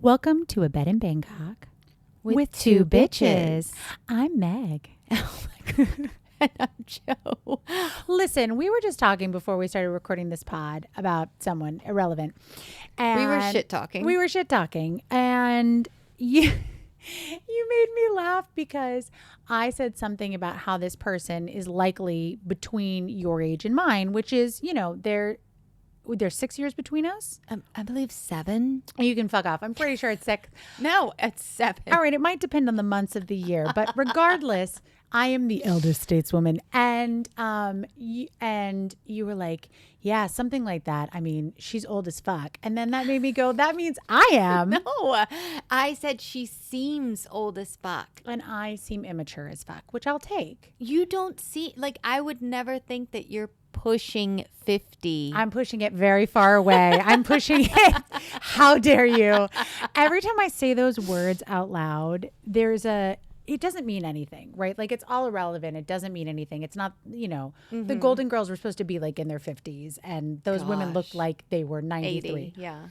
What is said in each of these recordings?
Welcome to A Bed in Bangkok with two bitches. I'm Meg. And I'm Joe. Listen, we were just talking before we started recording this pod about someone irrelevant. And We were shit talking. We were shit talking. And you made me laugh because I said something about how this person is likely between your age and mine, which is, there's 6 years between us. I believe 7. You can fuck off. I'm pretty sure it's 6. No, it's 7. All right, it might depend on the months of the year, but regardless, I am the elder stateswoman, and you were like, yeah, something like that. I mean, she's old as fuck, and then that made me go, that means I am. No, I said she seems old as fuck. And I seem immature as fuck, which I'll take. You don't see, like, I would never think that you're pushing 50. I'm pushing it very far away. I'm pushing it. How dare you? Every time I say those words out loud, it doesn't mean anything, right? Like, it's all irrelevant. It doesn't mean anything. It's not, the Golden Girls were supposed to be like in their 50s, and those women looked like they were 93. 80, yeah.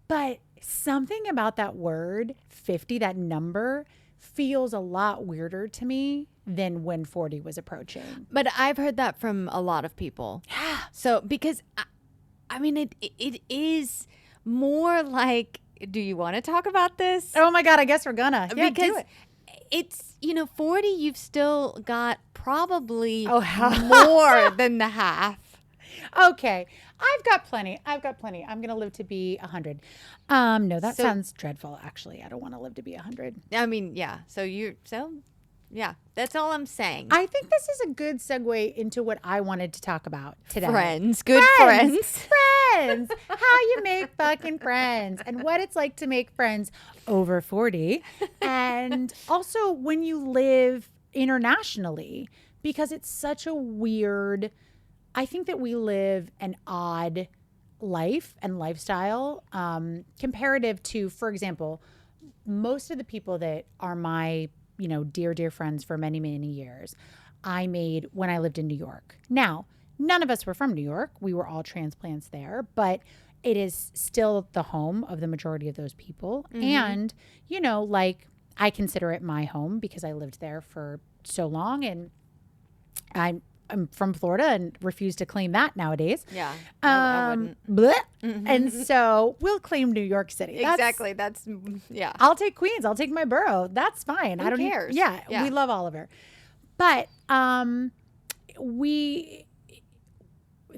But something about that word, 50, that number, feels a lot weirder to me than when 40 was approaching. But I've heard that from a lot of people. Yeah. So, because, I mean, it is more like, do you want to talk about this? Oh my God, I guess we're gonna. Yeah, because do it. It's, 40, you've still got probably Oh, more than the half. Okay. I've got plenty. I'm going to live to be 100. No, that sounds dreadful, actually. I don't want to live to be 100. I mean, yeah. Yeah, that's all I'm saying. I think this is a good segue into what I wanted to talk about today. Friends. Good friends. Friends. How you make fucking friends and what it's like to make friends over 40. And also when you live internationally, because it's such a weird, I think that we live an odd life and lifestyle comparative to, for example, most of the people that are my dear friends for many, many years, I made when I lived in New York. Now, none of us were from New York. We were all transplants there, but it is still the home of the majority of those people. Mm-hmm. And, I consider it my home because I lived there for so long, and I'm from Florida and refuse to claim that nowadays. Yeah, I wouldn't. Mm-hmm. And so we'll claim New York City. Exactly. That's yeah. I'll take Queens. I'll take my borough. That's fine. Who cares? Yeah, we love Oliver. But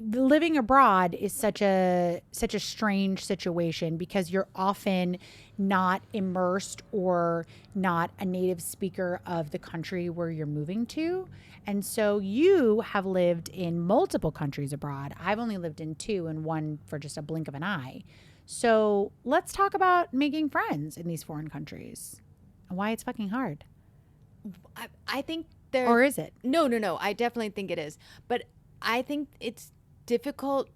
living abroad is such a strange situation because you're often not immersed or not a native speaker of the country where you're moving to. And so you have lived in multiple countries abroad. I've only lived in 2, and one for just a blink of an eye. So let's talk about making friends in these foreign countries and why it's fucking hard. I think Or is it? No. I definitely think it is. But I think it's difficult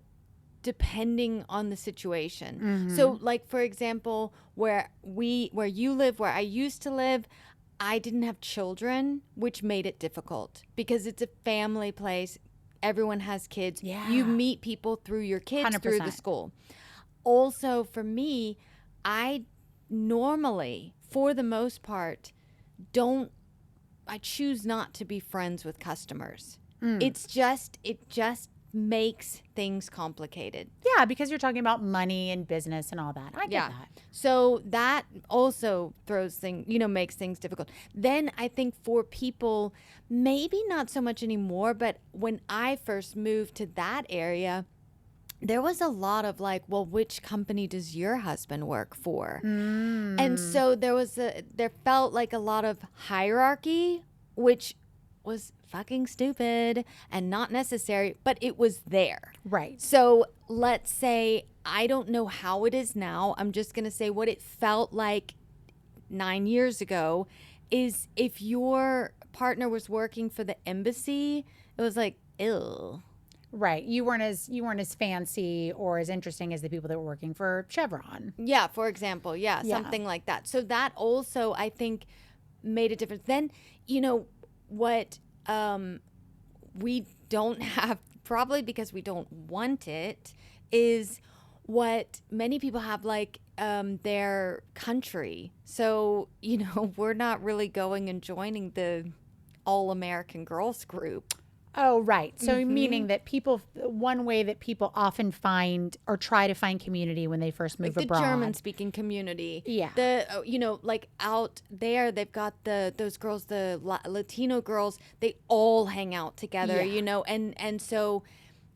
depending on the situation. Mm-hmm. So, like, for example, where you live, where I used to live, I didn't have children, which made it difficult because it's a family place. Everyone has kids. Yeah. You meet people through your kids 100%. Through the school. Also, for me, I normally, for the most part, I choose not to be friends with customers. It just makes things complicated. Yeah, because you're talking about money and business and all that. I get that. So that also makes things difficult. Then I think for people, maybe not so much anymore, but when I first moved to that area, there was a lot of like, well, which company does your husband work for? And so there felt like a lot of hierarchy, which was fucking stupid and not necessary, but it was there. Right. So let's say, I don't know how it is now. I'm just going to say what it felt like 9 years ago is if your partner was working for the embassy, it was like, ew. Right. You weren't as fancy or as interesting as the people that were working for Chevron. Yeah, for example. Yeah, something like that. So that also, I think, made a difference. Then, what we don't have, probably because we don't want it, is what many people have, like their country. So, we're not really going and joining the all American girls group. Oh, right. So meaning that one way that people often find or try to find community when they first move Like the abroad. German speaking community. Yeah. Like out there, they've got those girls, the Latino girls, they all hang out together, Yeah. and so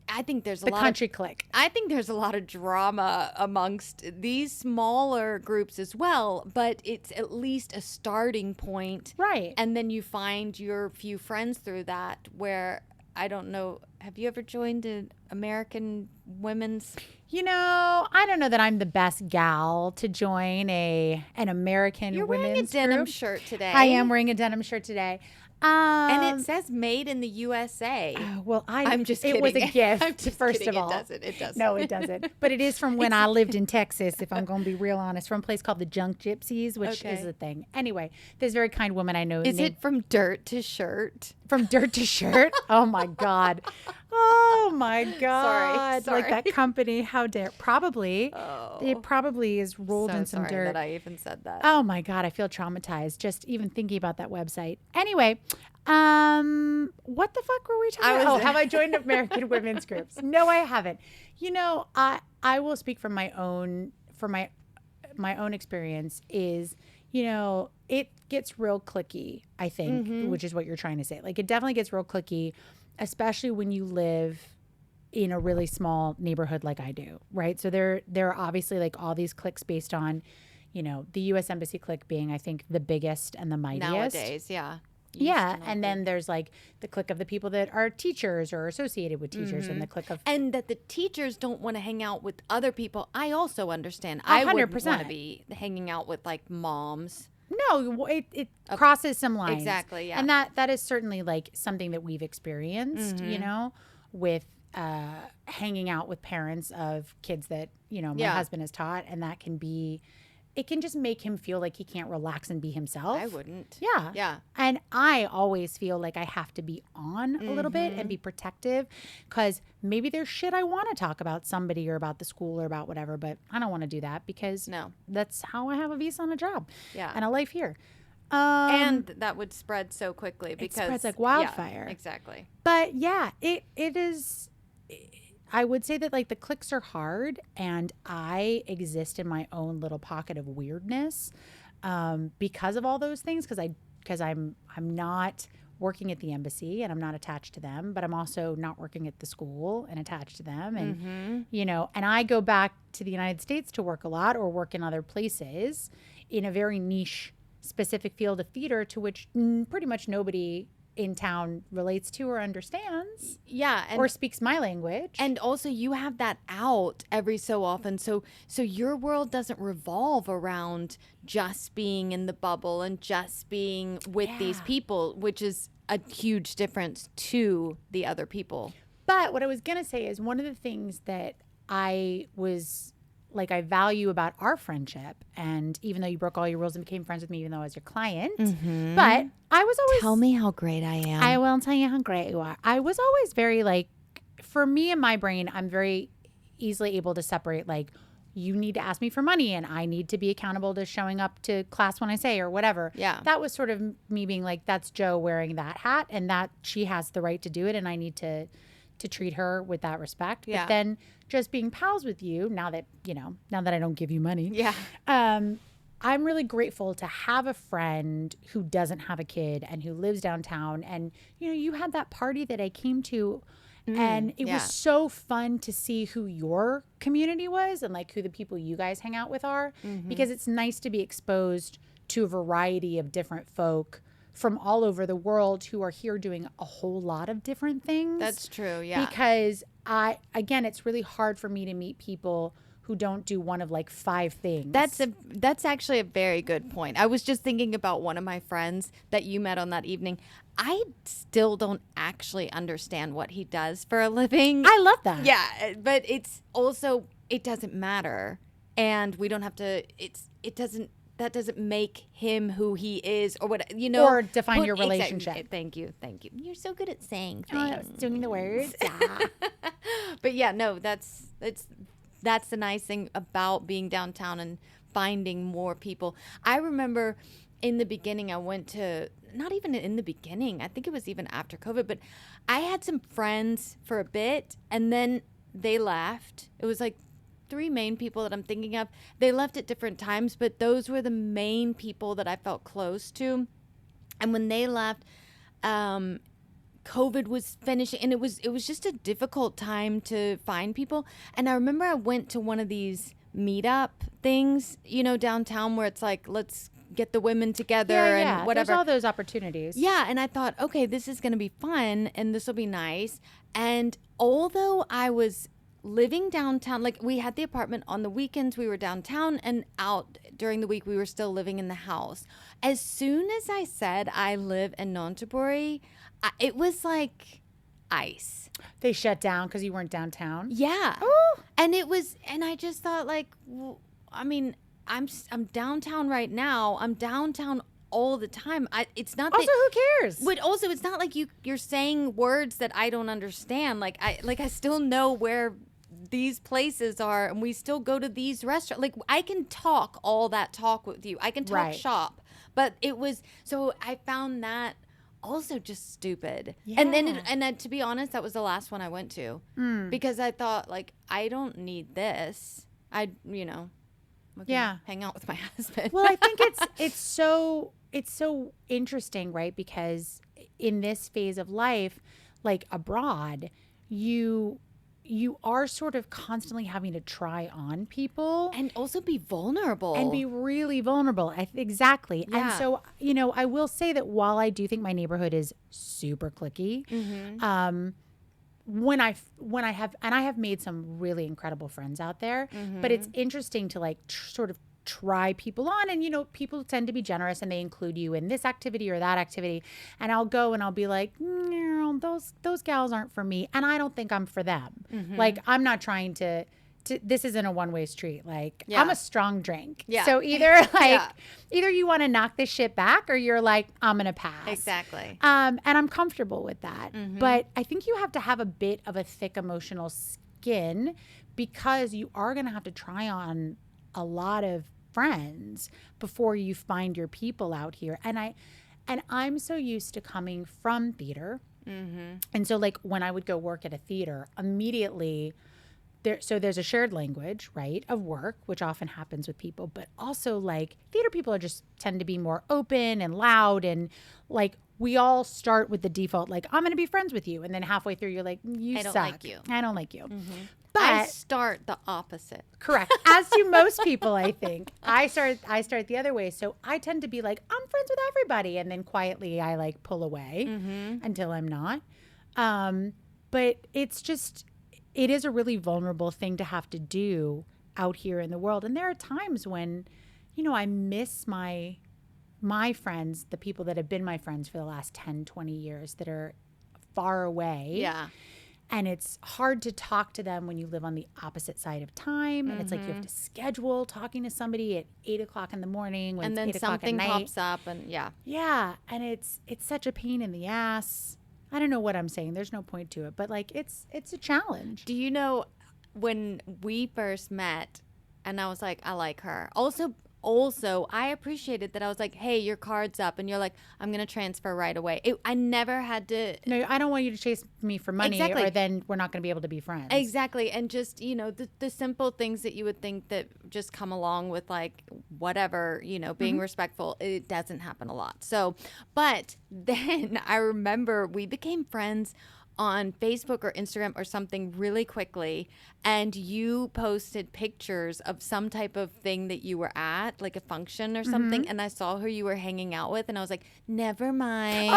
I think there's The country clique. I think there's a lot of drama amongst these smaller groups as well, but it's at least a starting point. Right. And then you find your few friends through that, where I don't know, have you ever joined an American women's? I don't know that I'm the best gal to join an American You're women's wearing a denim group. shirt today. I am wearing a denim shirt today. And it says made in the USA. Well, I'm just It was a kidding. gift, I'm just first kidding. of all. It doesn't. No, it doesn't. But it is from when I lived in Texas, if I'm going to be real honest, from a place called the Junk Gypsies, which is a thing. Anyway, this very kind woman I know. Is it from dirt to shirt? From dirt to shirt? Oh, my God. Oh, my God. Sorry. Like that company, how dare. Probably. Oh. It probably is rolled So in some sorry dirt. that I even said that. Oh, my God. I feel traumatized just even thinking about that website. Anyway, what the fuck were we talking about? Oh, have I joined American women's groups? No, I haven't. I will speak from my own experience is, it gets real cliquey, I think, which is what you're trying to say. Like it definitely gets real cliquey, especially when you live in a really small neighborhood like I do, right? So there are obviously like all these cliques based on, the U.S. Embassy clique being, I think, the biggest and the mightiest. Nowadays, yeah. Yeah, and then there's like the clique of the people that are teachers or associated with teachers, and the clique of And that the teachers don't want to hang out with other people, I also understand. I wouldn't 100%. want to be hanging out with like moms. no, it crosses some lines. Exactly, yeah. And that is certainly like something that we've experienced, with hanging out with parents of kids that my husband has taught, and that can be. It can just make him feel like he can't relax and be himself. I wouldn't. Yeah. Yeah. And I always feel like I have to be on a little bit and be protective because maybe there's shit I want to talk about somebody or about the school or about whatever, but I don't want to do that because that's how I have a visa on a job and a life here. And that would spread so quickly because it spreads like wildfire. Yeah, exactly. But yeah, it is. I would say that like the cliques are hard, and I exist in my own little pocket of weirdness because of all those things. Because I'm not working at the embassy and I'm not attached to them, but I'm also not working at the school and attached to them, and and I go back to the United States to work a lot or work in other places in a very niche, specific field of theater to which pretty much nobody in town relates to or understands. Yeah, or speaks my language. And also you have that out every so often. So your world doesn't revolve around just being in the bubble and just being with these people, which is a huge difference to the other people. But what I was going to say is one of the things that I value about our friendship, and even though you broke all your rules and became friends with me, even though I was your client, but I was always... Tell me how great I am. I will tell you how great you are. I was always very for me in my brain, I'm very easily able to separate you need to ask me for money and I need to be accountable to showing up to class when I say or whatever. Yeah. That was sort of me being that's Joe wearing that hat and that she has the right to do it and I need to treat her with that respect. Yeah. But then just being pals with you now that I don't give you money. Yeah. I'm really grateful to have a friend who doesn't have a kid and who lives downtown. And, you had that party that I came to and it was so fun to see who your community was and who the people you guys hang out with are, because it's nice to be exposed to a variety of different folk from all over the world who are here doing a whole lot of different things. That's true, yeah. Because it's really hard for me to meet people who don't do one of 5 things. That's actually a very good point. I was just thinking about one of my friends that you met on that evening. I still don't actually understand what he does for a living. I love that. Yeah, but it's also, it doesn't matter. And we don't have to, that doesn't make him who he is or what, Or define your relationship. Thank you. You're so good at saying Oh, I things. was doing the words. But yeah, no, that's the nice thing about being downtown and finding more people. I remember in the beginning, I went to, not even in the beginning, I think it was even after COVID, but I had some friends for a bit and then they left. It was like 3 main people that I'm thinking of. They left at different times, but those were the main people that I felt close to. And when they left, COVID was finishing, and it was just a difficult time to find people. And I remember I went to one of these meetup things, downtown, where it's like, let's get the women together and whatever. There's all those opportunities. Yeah, and I thought, okay, this is going to be fun, and this will be nice. And although I was living downtown, like we had the apartment on the weekends, we were downtown, and out during the week, we were still living in the house. As soon as I said I live in Nonthaburi, it was like ice. They shut down because you weren't downtown. Yeah. Ooh. And I just thought, like, I mean, I'm downtown right now. I'm downtown all the time. It's not also, that, who cares? but also it's not like you're saying words that I don't understand. Like I still know where these places are, and we still go to these restaurants. Like I can talk all that talk with you. I can talk Right. shop. But it was, so I found that also just stupid. Yeah. And then to be honest, that was the last one I went to because I thought, like, I don't need this. I can hang out with my husband. Well, I think it's so interesting, right? Because in this phase of life, like abroad, you are sort of constantly having to try on people and also be vulnerable and be really vulnerable. Exactly. Yeah. And so, I will say that while I do think my neighborhood is super cliquey, when I have made some really incredible friends out there, but it's interesting to like sort of try people on, and people tend to be generous and they include you in this activity or that activity, and I'll go and I'll be like, no, those gals aren't for me, and I don't think I'm for them. Like I'm not trying to this isn't a one-way street. Like I'm a strong drink. Yeah. So either either you want to knock this shit back or you're like, I'm gonna pass. Exactly. And I'm comfortable with that. But I think you have to have a bit of a thick emotional skin because you are gonna have to try on a lot of friends before you find your people out here. And I'm so used to coming from theater. And so like when I would go work at a theater, immediately there's a shared language, right, of work, which often happens with people, but also like theater people tend to be more open and loud, and like we all start with the default, like, I'm going to be friends with you. And then halfway through, you're like, I don't like you. I don't like you. But I start the opposite. Correct. As do most people, I think. I start the other way. So I tend to be like, I'm friends with everybody. And then quietly I like pull away until I'm not. But it is a really vulnerable thing to have to do out here in the world. And there are times when, I miss my friends, the people that have been my friends for the last 10, 20 years that are far away. Yeah. And it's hard to talk to them when you live on the opposite side of time. And it's like you have to schedule talking to somebody at 8 o'clock in the morning. When And then it's 8 o'clock something at night. pops up and Yeah. And it's such a pain in the ass. I don't know what I'm saying. There's no point to it. But like it's a challenge. Do you know when we first met and I was like, I like her. Also, I appreciated that I was like, hey, your card's up. And you're like, I'm going to transfer right away. I never had to. No, I don't want you to chase me for money or then we're not going to be able to be friends. Exactly. And just, the simple things that you would think that just come along with like whatever, being respectful, it doesn't happen a lot. So, but then I remember we became friends on Facebook or Instagram or something really quickly, and you posted pictures of some type of thing that you were at, like a function or something, and I saw who you were hanging out with, and I was like, never mind.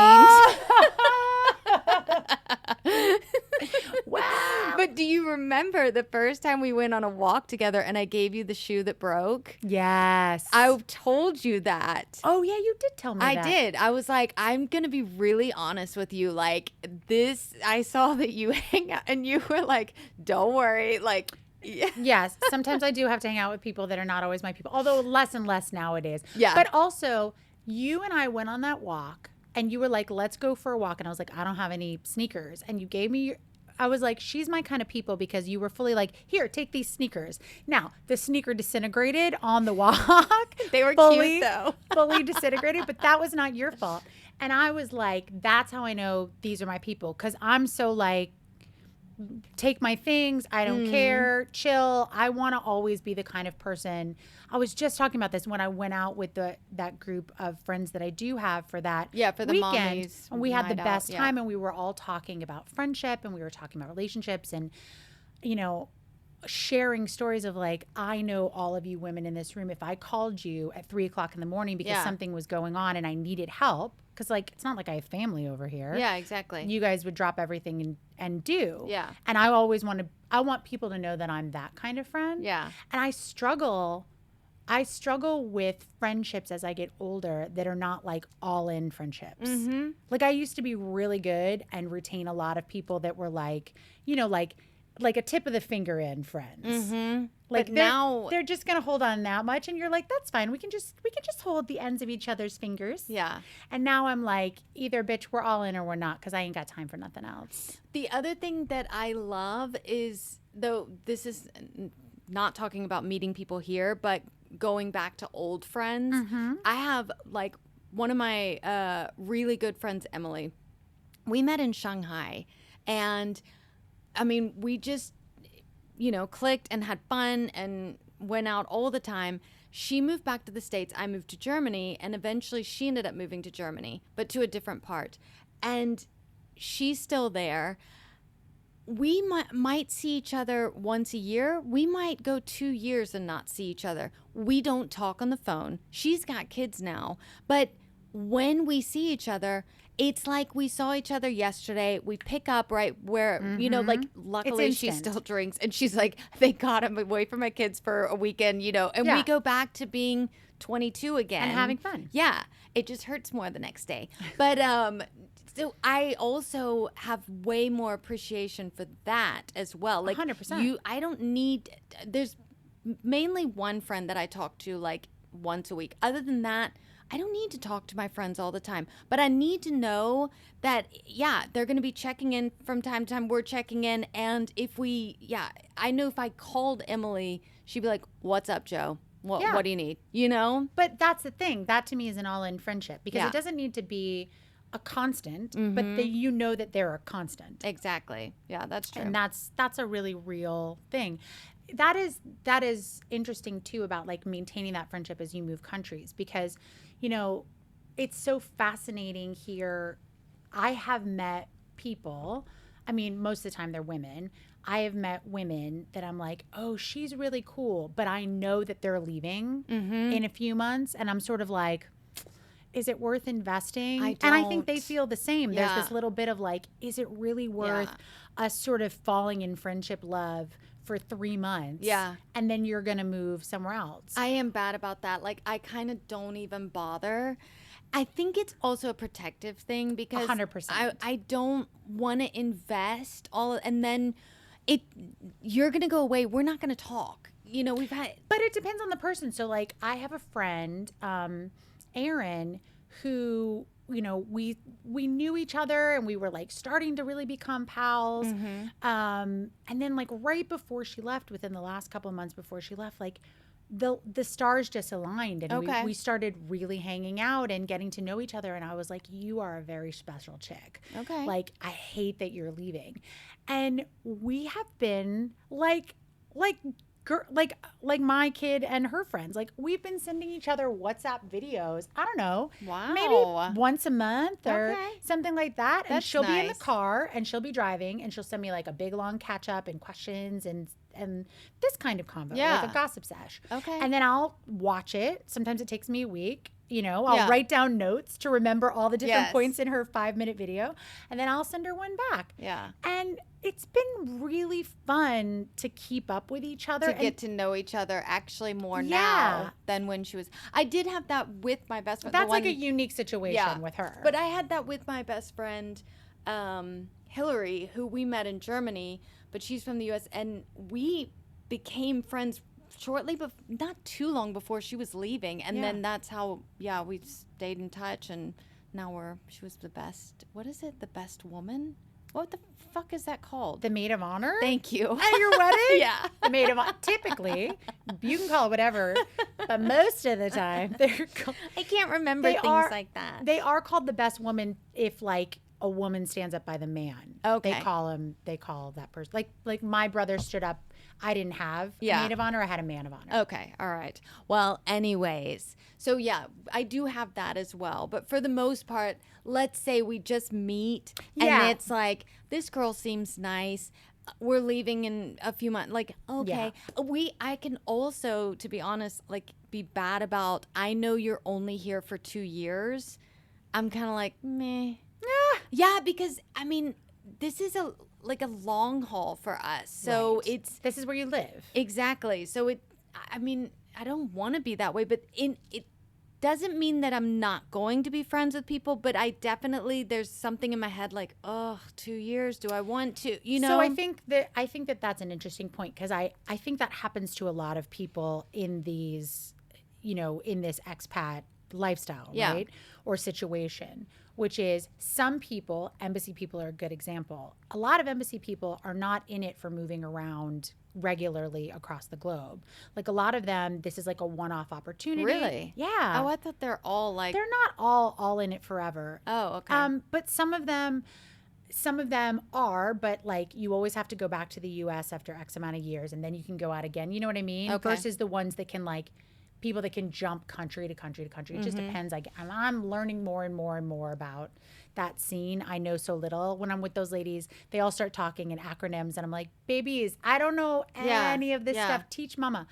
Wow. But do you remember the first time we went on a walk together and I gave you the shoe that broke? Yes. I told you that. Oh, yeah, you did tell me that. I did. I was like, I'm going to be really honest with you. Like, I saw that you hang out, and you were like, don't worry. Like, yeah. Yes. Sometimes I do have to hang out with people that are not always my people, although less and less nowadays. Yeah. But also, you and I went on that walk, and you were like, let's go for a walk. And I was like, I don't have any sneakers. And you gave me I was like, she's my kind of people because you were fully like, here, take these sneakers. Now, the sneaker disintegrated on the walk. They were fully, cute though. fully disintegrated, but that was not your fault. And I was like, that's how I know these are my people. Because I'm so like, take my things. I don't care. Chill. I want to always be the kind of person. I was just talking about this when I went out with that group of friends that I do have for that For the weekend. mommies And we had the night out, best time, and we were all talking about friendship, and we were talking about relationships, and sharing stories of like, I know all of you women in this room. If I called you at 3:00 in the morning because something was going on and I needed help, because like it's not like I have family over here. Yeah, exactly. You guys would drop everything and do. Yeah. And I always I want people to know that I'm that kind of friend. Yeah. And I struggle with friendships as I get older that are not like all in friendships. Mm-hmm. Like I used to be really good and retain a lot of people that were like, like a tip of the finger in friends. Mm-hmm. Like but now they're just gonna hold on that much, and you're like, that's fine. We can just hold the ends of each other's fingers. Yeah. And now I'm like, either bitch, we're all in or we're not, because I ain't got time for nothing else. The other thing that I love is, though this is not talking about meeting people here, but going back to old friends. Mm-hmm. I have like one of my really good friends, Emily. We met in Shanghai, and I mean, we just, clicked and had fun and went out all the time. She moved back to the States. I moved to Germany, and eventually she ended up moving to Germany, but to a different part. And she's still there. We might see each other once a year. We might go 2 years and not see each other. We don't talk on the phone. She's got kids now, but when we see each other, it's like we saw each other yesterday. We pick up right where, like luckily she still drinks. And she's like, thank God I'm away from my kids for a weekend, and we go back to being 22 again. And having fun. Yeah. It just hurts more the next day. But so I also have way more appreciation for that as well. Like 100%. There's mainly one friend that I talk to like once a week. Other than that, I don't need to talk to my friends all the time, but I need to know that, they're going to be checking in from time to time. We're checking in. And I know if I called Emily, she'd be like, what's up, Joe? What do you need? But that's the thing. That to me is an all-in friendship, because it doesn't need to be a constant, but that they're a constant. Exactly. Yeah, that's true. And that's a really real thing. That is interesting too, about like maintaining that friendship as you move countries, because it's so fascinating here. I have met people, I mean, most of the time they're women. I have met women that I'm like, oh, she's really cool, but I know that they're leaving in a few months, and I'm sort of like, is it worth investing? And I think they feel the same. Yeah. There's this little bit of like, is it really worth us sort of falling in friendship love for 3 months? Yeah. And then you're going to move somewhere else. I am bad about that. Like, I kind of don't even bother. I think it's also a protective thing, because 100%. I don't want to invest and then you're going to go away. We're not going to talk. But it depends on the person. So like, I have a friend, Aaron, who we knew each other, and we were like starting to really become pals. And then like right before she left, within the last couple of months before she left, like the stars just aligned, and we started really hanging out and getting to know each other. And I was like, you are a very special chick. Okay. Like, I hate that you're leaving. And we have been like my kid and her friends, like we've been sending each other WhatsApp videos. I don't know, maybe once a month or something like that. And she'll be in the car, and she'll be driving, and she'll send me like a big long catch up and questions and this kind of convo, like a gossip sesh. Okay. And then I'll watch it. Sometimes it takes me a week. I'll write down notes to remember all the different points in her 5-minute video, and then I'll send her one back. Yeah. And it's been really fun to keep up with each other. To get to know each other actually more now than when she was. I did have that with my best friend. That's like a unique situation with her. But I had that with my best friend, Hillary, who we met in Germany, but she's from the U.S., and we became friends shortly, but not too long before she was leaving. And then that's how, we stayed in touch, and now she was the best. What is it? The best woman? What the fuck is that called? The maid of honor? Thank you. At your wedding? Yeah. The maid of honor. Typically, you can call it whatever, but most of the time, they're called, I can't remember They things are- like that. they are called the best woman if like a woman stands up by the man. Okay. They call that person. Like my brother stood up. I didn't have a maid of honor. I had a man of honor. Okay. All right. Well, anyways. So, yeah, I do have that as well. But for the most part, let's say we just meet Yeah. and it's like, this girl seems nice. We're leaving in a few months. Like, okay. I can also, to be honest, like be bad about, I know you're only here for 2 years. I'm kind of like, meh. Yeah, because, I mean, this is a long haul for us. So Right. This is where you live. Exactly. So I mean, I don't want to be that way, but it doesn't mean that I'm not going to be friends with people, but I definitely, there's something in my head like, oh, 2 years, do I want to, So I think that that's an interesting point because I think that happens to a lot of people in these, in this expat lifestyle, right? Or situation, which is some people, embassy people are a good example. A lot of embassy people are not in it for moving around regularly across the globe. Like a lot of them, this is like a one-off opportunity. Really? Yeah. Oh, I thought they're all like, They're not all in it forever. oh, okay. But some of them are, but like you always have to go back to the US after X amount of years and then you can go out again. You know what I mean? Okay. Versus the ones that can like people that can jump country to country to country. It just depends. I'm learning more and more and more about that scene. I know so little. When I'm with those ladies, they all start talking in acronyms and I'm like, babies, I don't know any of this stuff. Teach mama.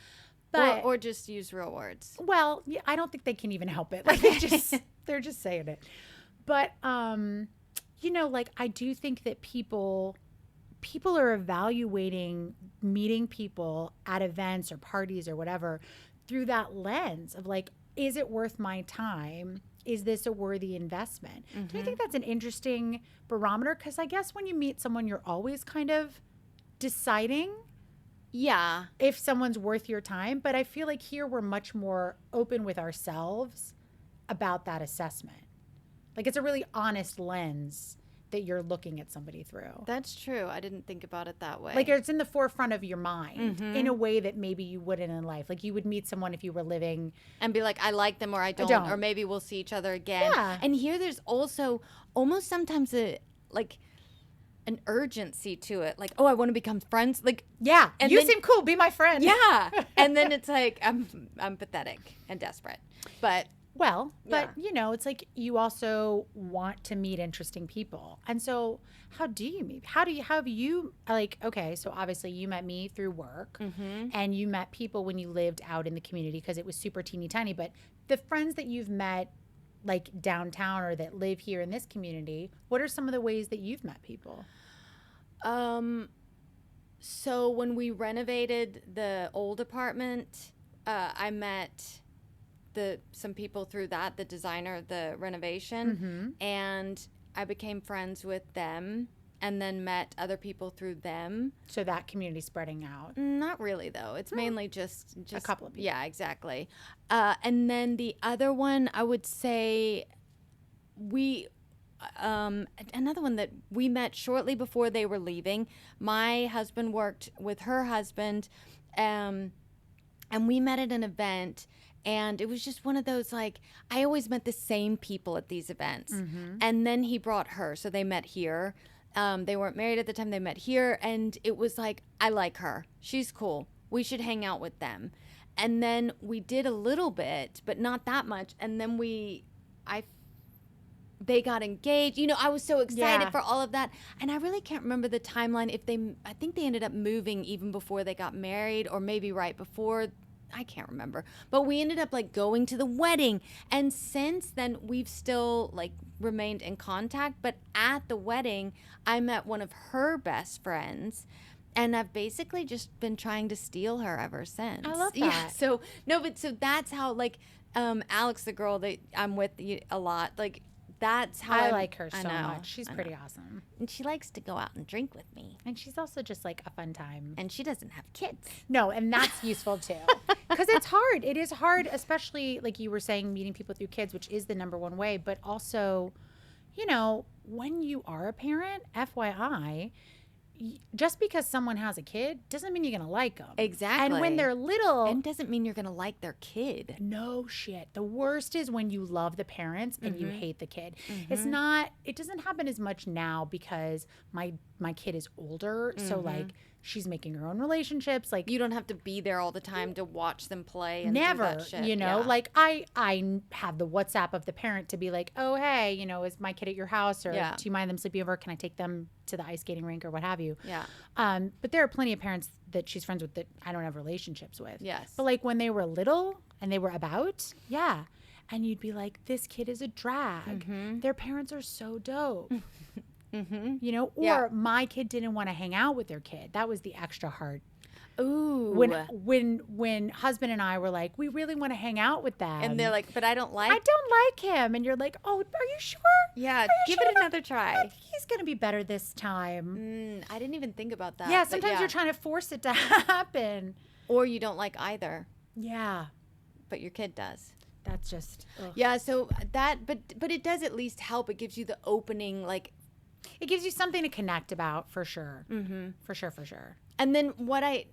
But or just use real words. well, yeah, I don't think they can even help it. Like they're just saying it. But like I do think that people are evaluating meeting people at events or parties or whatever through that lens of like, is it worth my time? Is this a worthy investment? Do you think that's an interesting barometer? Because I guess when you meet someone, you're always kind of deciding Yeah. if someone's worth your time. But I feel like here we're much more open with ourselves about that assessment. Like it's a really honest lens that you're looking at somebody through. That's true. I didn't think about it that way. Like it's in the forefront of your mind in a way that maybe you wouldn't in life. Like you would meet someone if you were living and be like, I like them or I don't, or maybe we'll see each other again. Yeah. And here there's also almost sometimes an urgency to it. Like, oh, I want to become friends. Like, yeah, and you then- seem cool. Be my friend. yeah. And then it's like, I'm pathetic and desperate. But Well, but it's like you also want to meet interesting people. And so how do you meet? How have you like, okay, so obviously you met me through work and you met people when you lived out in the community because it was super teeny tiny. But the friends that you've met like downtown or that live here in this community, what are some of the ways that you've met people? so when we renovated the old apartment, I met some people through that, the designer of the renovation, and I became friends with them and then met other people through them. So that community spreading out. Not really, though. It's mainly just a couple of people. Yeah, exactly. And then the other one, I would say another one that we met shortly before they were leaving. My husband worked with her husband, and we met at an event. And it was just one of those, like, I always met the same people at these events. And then he brought her. So they met here. They weren't married at the time. They met here. And it was like, I like her. She's cool. We should hang out with them. And then we did a little bit, but not that much. And then they got engaged. I was so excited for all of that. And I really can't remember the timeline. I think they ended up moving even before they got married or maybe right before. I can't remember, but we ended up like going to the wedding. And since then we've still like remained in contact. But at the wedding, I met one of her best friends and I've basically just been trying to steal her ever since. I love that. Yeah. So that's how like, Alex, the girl that I'm with a lot, like that's how I like her so much. She's pretty know. awesome. And she likes to go out and drink with me. And she's also just like a fun time. And she doesn't have kids. No, and that's useful too. Because it's hard. It is hard, especially like you were saying, meeting people through kids, which is the number one way. But also, you know, when you are a parent, FYI, just because someone has a kid doesn't mean you're going to like them. Exactly. And when they're little, And doesn't mean you're going to like their kid. no shit. The worst is when you love the parents and you hate the kid. It's not, it doesn't happen as much now because my kid is older. So like she's making her own relationships. Like You don't have to be there all the time to watch them play and never, do that shit. you know, Yeah. like I have the WhatsApp of the parent to be like, oh, hey, you know, is my kid at your house, or Yeah. do you mind them sleeping over? Can I take them to the ice skating rink or what have you? Yeah. But there are plenty of parents that she's friends with that I don't have relationships with. Yes. But like when they were little and they were about, yeah. And you'd be like, this kid is a drag. Their parents are so dope. You know, or Yeah. my kid didn't want to hang out with their kid. That was the extra hard. Ooh. When husband and I were like, we really want to hang out with them. And they're like, but I don't like. I don't like him. And you're like, oh, are you sure? Yeah, Are you give sure it another try. I think he's going to be better this time. I didn't even think about that. Yeah, but sometimes you're trying to force it to happen. Or you don't like either, Yeah, but your kid does. that's just, ugh. Yeah, so that, but it does at least help. It gives you the opening, like, It gives you something to connect about for sure. For sure, for sure. and then what I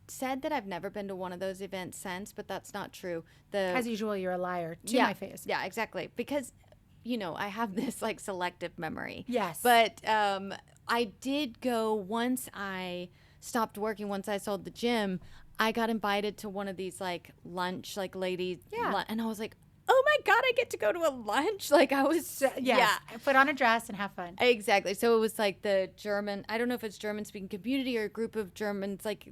said that I've never been to one of those events since, but that's not true. As usual, you're a liar to yeah, my face. Yeah, exactly. Because, you know, I have this like selective memory. Yes. But I did go once I stopped working, once I sold the gym, I got invited to one of these like lunch, like ladies. Yeah. And I was like, oh my God, I get to go to a lunch. Like I was, Yes. yeah. Put on a dress and have fun. Exactly. So it was like the German, I don't know if it's German speaking community or a group of Germans like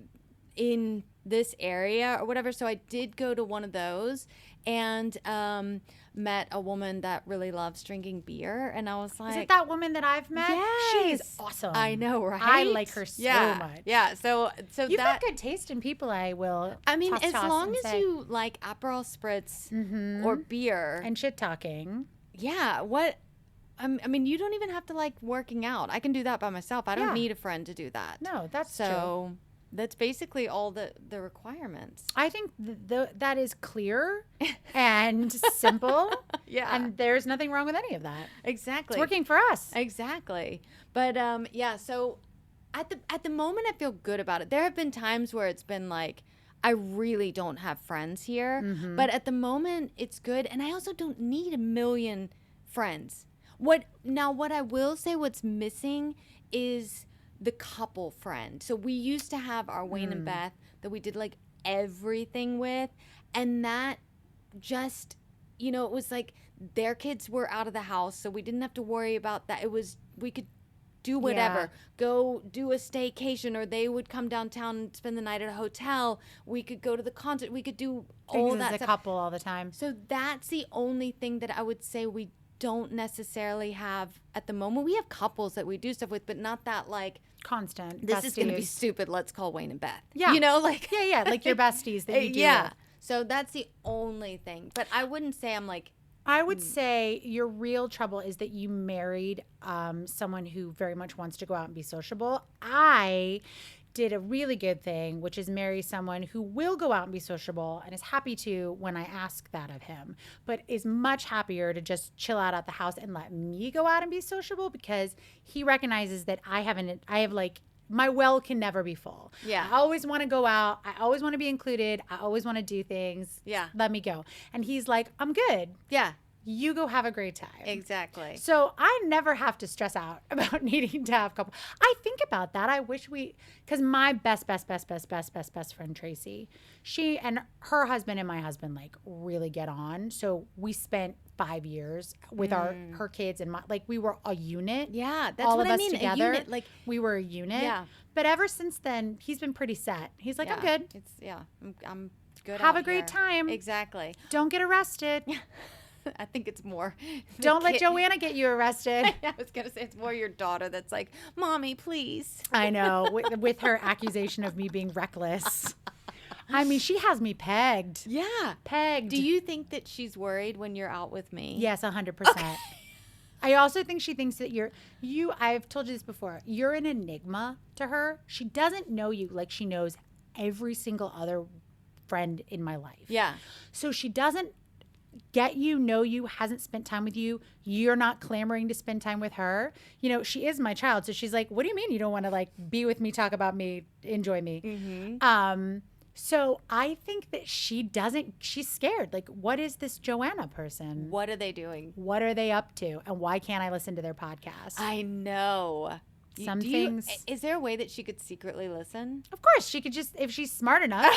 in this area or whatever. So I did go to one of those and met a woman that really loves drinking beer. And I was like, Is it that woman that I've met? She's Yes. awesome. I know, right? I like her so much. Yeah. So You've that, got good taste in people. I will. I mean, toss as long and as say. you like Aperol spritz or beer. And shit talking. Yeah. What? I mean, you don't even have to like working out. I can do that by myself. I don't Yeah. need a friend to do that. No, that's true. So that's basically all the requirements. I think that is clear and simple. Yeah. And there's nothing wrong with any of that. Exactly. It's working for us. Exactly. But yeah, so at the moment I feel good about it. There have been times where it's been like I really don't have friends here, but at the moment it's good, and I also don't need a million friends. What I will say what's missing is the couple friend. So we used to have our Wayne and Beth that we did like everything with, and that just, you know, it was like their kids were out of the house, so we didn't have to worry about that. It was, we could do whatever, Yeah. go do a staycation, or they would come downtown and spend the night at a hotel. We could go to the concert. We could do all Things that as a stuff. couple all the time. So that's the only thing that I would say we don't necessarily have at the moment. We have couples that we do stuff with, but not that like, Constant. this is going to be besties. stupid. Let's call Wayne and Beth. Yeah. You know, like. Yeah, like your besties that you do Yeah. with. So that's the only thing. But I wouldn't say I'm like, I would say your real trouble is that you married someone who very much wants to go out and be sociable. I did a really good thing, which is marry someone who will go out and be sociable and is happy to when I ask that of him, but is much happier to just chill out at the house and let me go out and be sociable, because he recognizes that I have like, my well can never be full. Yeah. I always want to go out. I always want to be included. I always want to do things. Yeah. Let me go. And he's like, I'm good. yeah, You go have a great time. exactly. So I never have to stress out about needing to have a couple. I think about that. I wish because my best friend Tracy, she and her husband and my husband like really get on. So we spent 5 years with her kids and we were a unit. Yeah, that's all what of I us mean. together. A unit, like, we were a unit. Yeah. But ever since then, he's been pretty set. He's like, I'm good. It's I'm good. Have out a great here. time. Exactly. Don't get arrested. I think it's more. the Don't let kid- Joanna get you arrested. I was gonna say it's more your daughter that's like, "Mommy, please." I know, with her accusation of me being reckless. I mean, she has me pegged. Yeah. Pegged. Do you think that she's worried when you're out with me? Yes, 100%. I also think she thinks that I've told you this before, you're an enigma to her. She doesn't know you like she knows every single other friend in my life. Yeah. So she doesn't get you, know you, hasn't spent time with you, you're not clamoring to spend time with her. You know, she is my child. So she's like, what do you mean you don't want to like be with me, talk about me, enjoy me? So I think that she's scared. Like, what is this Joanna person? What are they doing? What are they up to? And why can't I listen to their podcast? I know. Some things. Is there a way that she could secretly listen? Of course, she could just, if she's smart enough,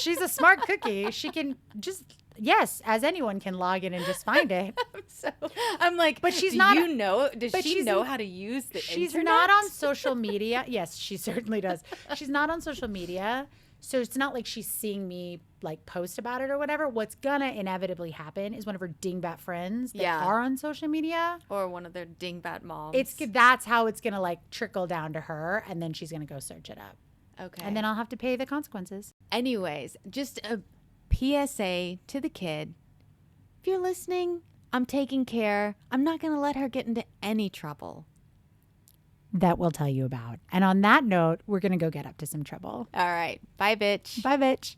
she's a smart cookie. She can just, yes, as anyone can log in and just find it. I'm like, but she's not. Does she know how to use the She's internet? not on social media. Yes, she certainly does. She's not on social media. So it's not like she's seeing me like post about it or whatever. What's gonna inevitably happen is one of her dingbat friends that are on social media, or one of their dingbat moms. That's how it's gonna like trickle down to her, and then she's gonna go search it up. Okay. And then I'll have to pay the consequences. Anyways, just a PSA to the kid. If you're listening, I'm taking care. I'm not gonna let her get into any trouble. That we'll tell you about. And on that note, we're gonna go get up to some trouble. All right. Bye, bitch. Bye, bitch.